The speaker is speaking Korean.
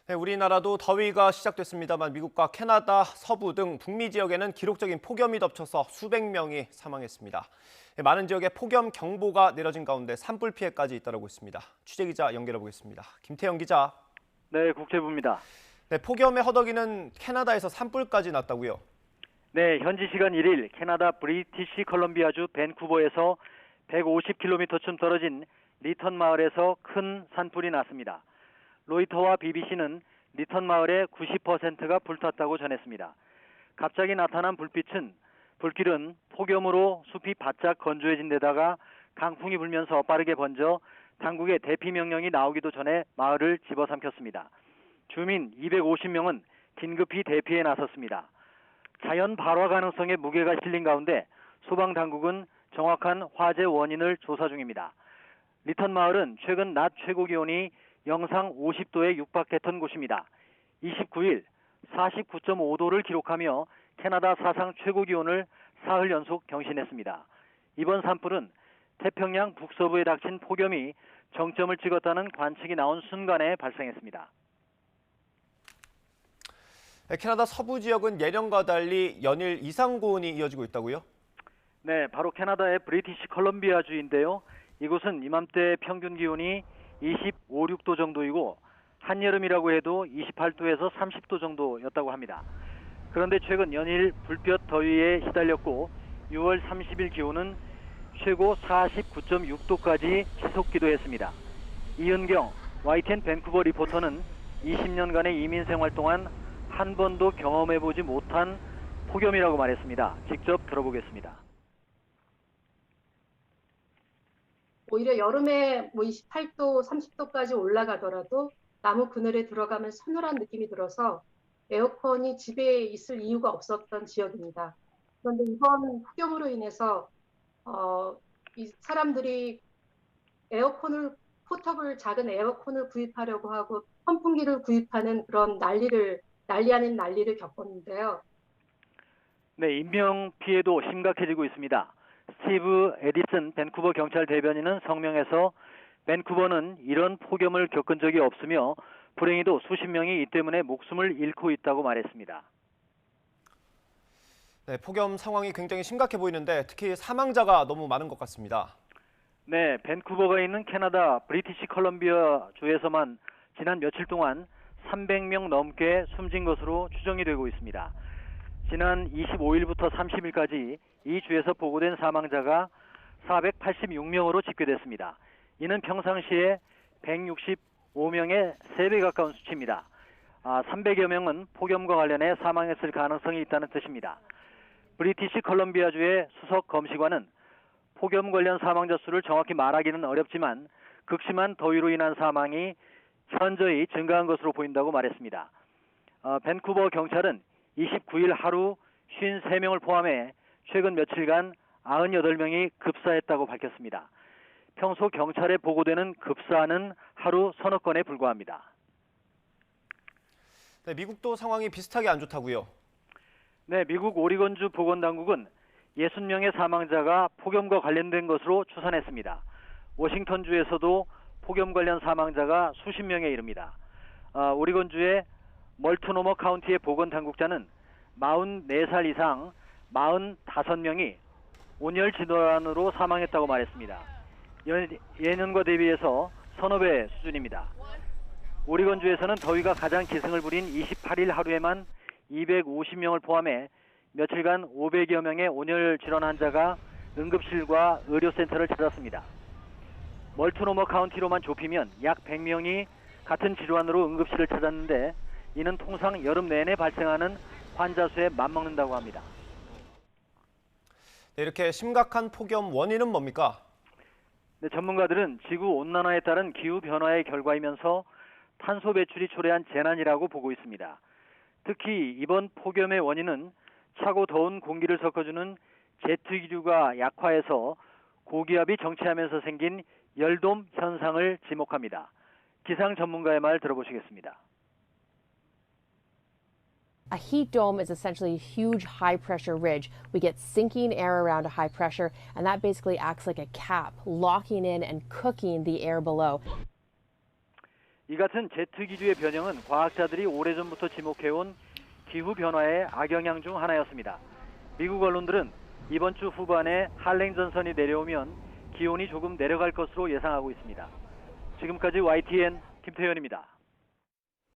네, 우리나라도 더위가 시작됐습니다만 미국과 캐나다, 서부 등 북미 지역에는 기록적인 폭염이 덮쳐서 수백 명이 사망했습니다. 네, 많은 지역에 폭염 경보가 내려진 가운데 산불 피해까지 잇따르고 있습니다. 취재기자 연결해 보겠습니다. 김태영 기자. 네, 국제부입니다. 네, 폭염의 허덕이는 캐나다에서 산불까지 났다고요? 네, 현지 시간 1일 캐나다 브리티시 컬럼비아주 밴쿠버에서 150km쯤 떨어진 리턴 마을에서 큰 산불이 났습니다. 로이터와 BBC는 리턴 마을의 90%가 불탔다고 전했습니다. 갑자기 나타난 불길은 폭염으로 숲이 바짝 건조해진 데다가 강풍이 불면서 빠르게 번져 당국의 대피 명령이 나오기도 전에 마을을 집어삼켰습니다. 주민 250명은 긴급히 대피에 나섰습니다. 자연 발화 가능성에 무게가 실린 가운데 소방당국은 정확한 화재 원인을 조사 중입니다. 리턴 마을은 최근 낮 최고 기온이 영상 50도에 육박했던 곳입니다. 29일 49.5도를 기록하며 캐나다 사상 최고 기온을 사흘 연속 경신했습니다. 이번 산불은 태평양 북서부에 닥친 폭염이 정점을 찍었다는 관측이 나온 순간에 발생했습니다. 캐나다 서부 지역은 예년과 달리 연일 이상 고온이 이어지고 있다고요? 네, 바로 캐나다의 브리티시 컬럼비아주인데요. 이곳은 이맘때 평균 기온이 25, 6도 정도이고 한여름이라고 해도 28도에서 30도 정도였다고 합니다. 그런데 최근 연일 불볕 더위에 시달렸고 6월 30일 기온은 최고 49.6도까지 치솟기도 했습니다. 이은경 YTN 밴쿠버 리포터는 20년간의 이민 생활 동안 한 번도 경험해보지 못한 폭염이라고 말했습니다. 직접 들어보겠습니다. 오히려 여름에 28도, 30도까지 올라가더라도 나무 그늘에 들어가면 서늘한 느낌이 들어서 에어컨이 집에 있을 이유가 없었던 지역입니다. 그런데 이번 폭염으로 인해서 이 사람들이 작은 에어컨을 구입하려고 하고 선풍기를 구입하는 그런 난리 아닌 난리를 겪었는데요. 네, 인명 피해도 심각해지고 있습니다. 스티브 에디슨 밴쿠버 경찰 대변인은 성명에서 밴쿠버는 이런 폭염을 겪은 적이 없으며 불행히도 수십 명이 이 때문에 목숨을 잃고 있다고 말했습니다. 네, 폭염 상황이 굉장히 심각해 보이는데 특히 사망자가 너무 많은 것 같습니다. 네, 밴쿠버가 있는 캐나다 브리티시 컬럼비아 주에서만 지난 며칠 동안 300명 넘게 숨진 것으로 추정이 되고 있습니다. 지난 25일부터 30일까지 이 주에서 보고된 사망자가 486명으로 집계됐습니다. 이는 평상시에 165명의 3배 가까운 수치입니다. 300여 명은 폭염과 관련해 사망했을 가능성이 있다는 뜻입니다. 브리티시 컬럼비아주의 수석 검시관은 폭염 관련 사망자 수를 정확히 말하기는 어렵지만 극심한 더위로 인한 사망이 현저히 증가한 것으로 보인다고 말했습니다. 밴쿠버 경찰은 29일 하루 53명을 포함해 최근 며칠간 98명이 급사했다고 밝혔습니다. 평소 경찰에 보고되는 급사는 하루 서너 건에 불과합니다. 네, 미국도 상황이 비슷하게 안 좋다고요? 네, 미국 오리건주 보건당국은 60명의 사망자가 폭염과 관련된 것으로 추산했습니다. 워싱턴주에서도 폭염 관련 사망자가 수십 명에 이릅니다. 오리건주의 멀티노머 카운티의 보건당국자는 44살 이상 45명이 온열 질환으로 사망했다고 말했습니다. 예년과 대비해서 서너 배 수준입니다. 오리건주에서는 더위가 가장 기승을 부린 28일 하루에만 250명을 포함해 며칠간 500여 명의 온열 질환 환자가 응급실과 의료센터를 찾았습니다. 멀티노머 카운티로만 좁히면 약 100명이 같은 질환으로 응급실을 찾았는데 이는 통상 여름 내내 발생하는 환자 수에 맞먹는다고 합니다. 네, 이렇게 심각한 폭염 원인은 뭡니까? 네, 전문가들은 지구 온난화에 따른 기후 변화의 결과이면서 탄소 배출이 초래한 재난이라고 보고 있습니다. 특히 이번 폭염의 원인은 차고 더운 공기를 섞어주는 제트 기류가 약화해서 고기압이 정체하면서 생긴 열돔 현상을 지목합니다. 기상 전문가의 말 들어보시겠습니다. A heat dome is essentially a huge high pressure ridge. We get sinking air around a high pressure, and that basically acts like a cap, locking in and cooking the air below. 이 같은 제트 기류의 변형은 과학자들이 오래전부터 지목해온 기후 변화의 악영향 중 하나였습니다. 미국 언론들은 이번 주 후반에 한랭 전선이 내려오면 기온이 조금 내려갈 것으로 예상하고 있습니다. 지금까지 YTN 김태현입니다.